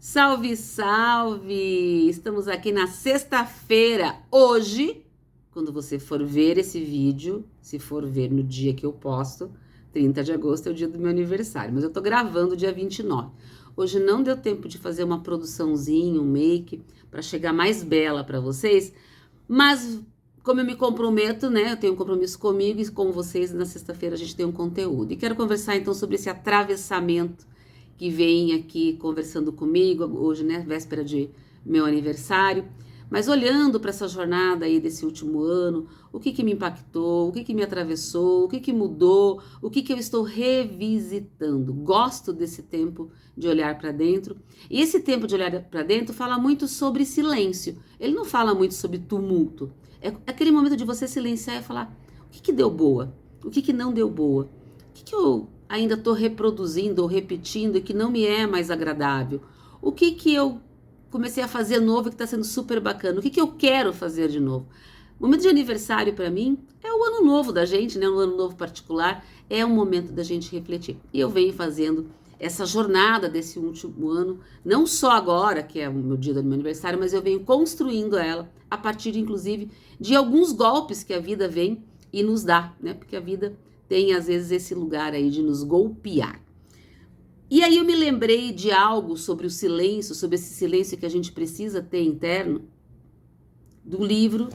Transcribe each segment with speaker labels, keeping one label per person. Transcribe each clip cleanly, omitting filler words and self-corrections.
Speaker 1: Salve, salve! Estamos aqui na sexta-feira. Hoje, quando você for ver esse vídeo, se for ver no dia que eu posto, 30 de agosto é o dia do meu aniversário, mas eu tô gravando dia 29. Hoje não deu tempo de fazer uma produçãozinha, um make, para chegar mais bela para vocês, mas como eu me comprometo, né, eu tenho um compromisso comigo e com vocês, na sexta-feira a gente tem um conteúdo. E quero conversar então sobre esse atravessamento que vem aqui conversando comigo hoje, né, véspera de meu aniversário, mas olhando para essa jornada aí desse último ano, o que me impactou, o que me atravessou, o que mudou, o que eu estou revisitando. Gosto desse tempo de olhar para dentro. E esse tempo de olhar para dentro fala muito sobre silêncio. Ele não fala muito sobre tumulto. É aquele momento de você silenciar e falar o que deu boa, o que não deu boa, o que eu ainda estou reproduzindo ou repetindo e que não me é mais agradável, o que eu comecei a fazer novo e que está sendo super bacana, o que eu quero fazer de novo. O momento de aniversário para mim é o ano novo da gente, né? Um ano novo particular, é um momento da gente refletir. E eu venho fazendo essa jornada desse último ano, não só agora, que é o meu dia do meu aniversário, mas eu venho construindo ela a partir, inclusive, de alguns golpes que a vida vem e nos dá, né? Porque a vida tem, às vezes, esse lugar aí de nos golpear. E aí eu me lembrei de algo sobre o silêncio, sobre esse silêncio que a gente precisa ter interno, do livro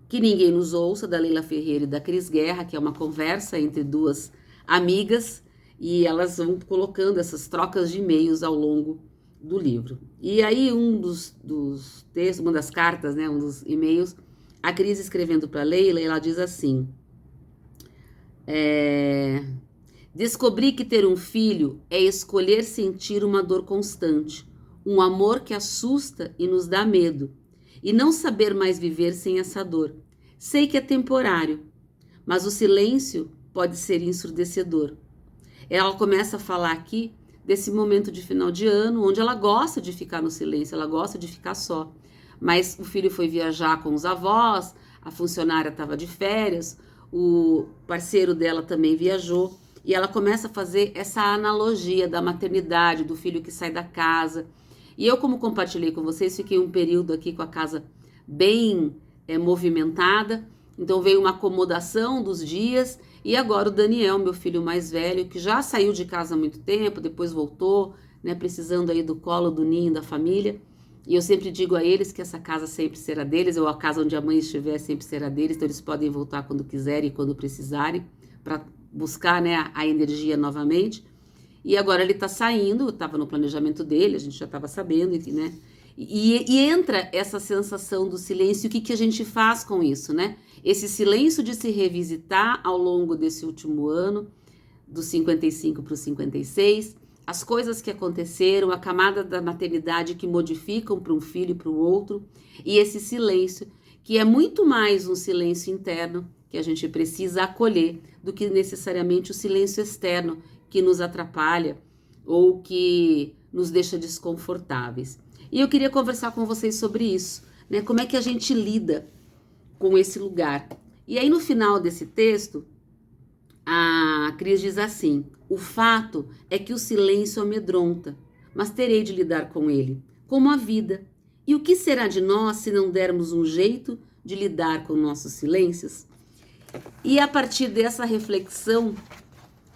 Speaker 1: Que Ninguém Nos Ouça, da Leila Ferreira e da Cris Guerra, que é uma conversa entre duas amigas, e elas vão colocando essas trocas de e-mails ao longo do livro. E aí um dos textos, uma das cartas, né, um dos e-mails, a Cris escrevendo para a Leila, ela diz assim: descobri que ter um filho é escolher sentir uma dor constante, um amor que assusta e nos dá medo, e não saber mais viver sem essa dor. Sei que é temporário, mas o silêncio pode ser ensurdecedor. Ela começa a falar aqui desse momento de final de ano, onde ela gosta de ficar no silêncio, ela gosta de ficar só. Mas o filho foi viajar com os avós, a funcionária estava de férias, o parceiro dela também viajou, e ela começa a fazer essa analogia da maternidade, do filho que sai da casa. E eu, como compartilhei com vocês, fiquei um período aqui com a casa bem movimentada, então veio uma acomodação dos dias, e agora o Daniel, meu filho mais velho, que já saiu de casa há muito tempo, depois voltou, né, precisando aí do colo, do ninho da família. E eu sempre digo a eles que essa casa sempre será deles, ou a casa onde a mãe estiver sempre será deles, então eles podem voltar quando quiserem e quando precisarem, para buscar, né, a energia novamente. E agora ele tá saindo, estava no planejamento dele, a gente já estava sabendo, né? E entra essa sensação do silêncio, o que a gente faz com isso, né? Esse silêncio de se revisitar ao longo desse último ano, dos 55 para os 56, as coisas que aconteceram, a camada da maternidade que modificam para um filho e para o outro, e esse silêncio, que é muito mais um silêncio interno que a gente precisa acolher do que necessariamente o silêncio externo que nos atrapalha ou que nos deixa desconfortáveis. E eu queria conversar com vocês sobre isso, né? Como é que a gente lida com esse lugar. E aí no final desse texto, a Cris diz assim: o fato é que o silêncio amedronta, mas terei de lidar com ele, como a vida. E o que será de nós se não dermos um jeito de lidar com nossos silêncios? E a partir dessa reflexão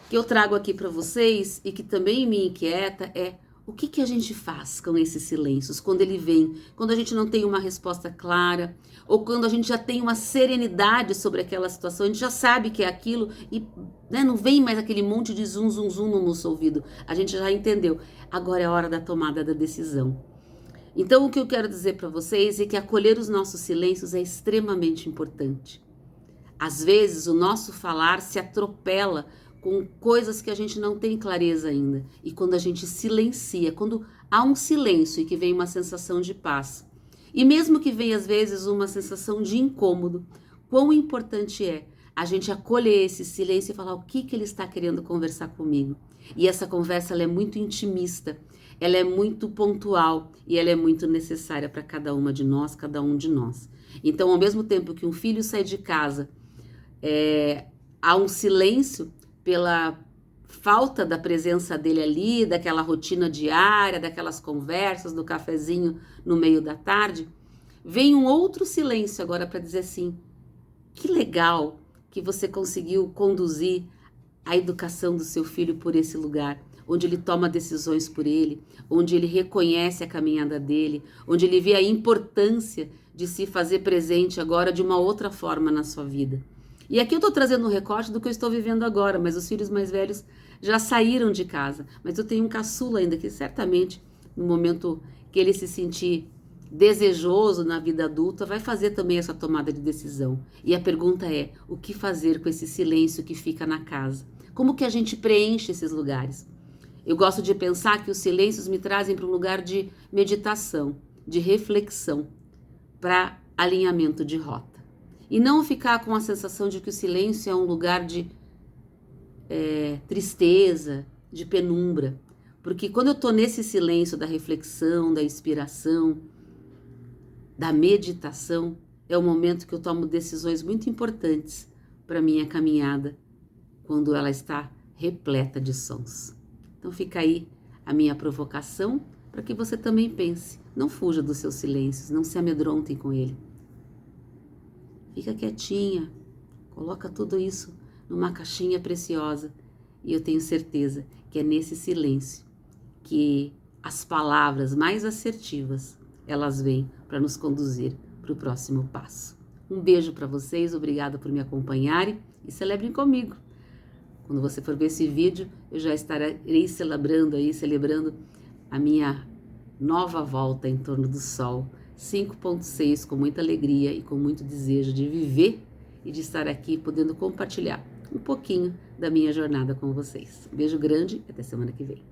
Speaker 1: que eu trago aqui para vocês e que também me inquieta é o que a gente faz com esses silêncios quando ele vem, quando a gente não tem uma resposta clara, ou quando a gente já tem uma serenidade sobre aquela situação, a gente já sabe que é aquilo e, né, não vem mais aquele monte de zum, zum, zum no nosso ouvido. A gente já entendeu. Agora é a hora da tomada da decisão. Então, o que eu quero dizer para vocês é que acolher os nossos silêncios é extremamente importante. Às vezes, o nosso falar se atropela com coisas que a gente não tem clareza ainda. E quando a gente silencia, quando há um silêncio e que vem uma sensação de paz, e mesmo que venha às vezes uma sensação de incômodo, quão importante é a gente acolher esse silêncio e falar o que ele está querendo conversar comigo. E essa conversa ela é muito intimista, ela é muito pontual e ela é muito necessária para cada uma de nós, cada um de nós. Então, ao mesmo tempo que um filho sai de casa, há um silêncio pela falta da presença dele ali, daquela rotina diária, daquelas conversas, do cafezinho no meio da tarde, vem um outro silêncio agora para dizer assim: que legal que você conseguiu conduzir a educação do seu filho por esse lugar, onde ele toma decisões por ele, onde ele reconhece a caminhada dele, onde ele vê a importância de se fazer presente agora de uma outra forma na sua vida. E aqui eu estou trazendo um recorte do que eu estou vivendo agora, mas os filhos mais velhos já saíram de casa. Mas eu tenho um caçula ainda que certamente, no momento que ele se sentir desejoso na vida adulta, vai fazer também essa tomada de decisão. E a pergunta é: o que fazer com esse silêncio que fica na casa? Como que a gente preenche esses lugares? Eu gosto de pensar que os silêncios me trazem para um lugar de meditação, de reflexão, para alinhamento de rota. E não ficar com a sensação de que o silêncio é um lugar de tristeza, de penumbra. Porque quando eu estou nesse silêncio da reflexão, da inspiração, da meditação, é o momento que eu tomo decisões muito importantes para a minha caminhada, quando ela está repleta de sons. Então fica aí a minha provocação para que você também pense. Não fuja dos seus silêncios, não se amedrontem com ele. Fica quietinha, coloca tudo isso numa caixinha preciosa e eu tenho certeza que é nesse silêncio que as palavras mais assertivas, elas vêm para nos conduzir para o próximo passo. Um beijo para vocês, obrigada por me acompanharem e celebrem comigo. Quando você for ver esse vídeo, eu já estarei celebrando a minha nova volta em torno do Sol, 5.6, com muita alegria e com muito desejo de viver e de estar aqui podendo compartilhar um pouquinho da minha jornada com vocês. Um beijo grande e até semana que vem.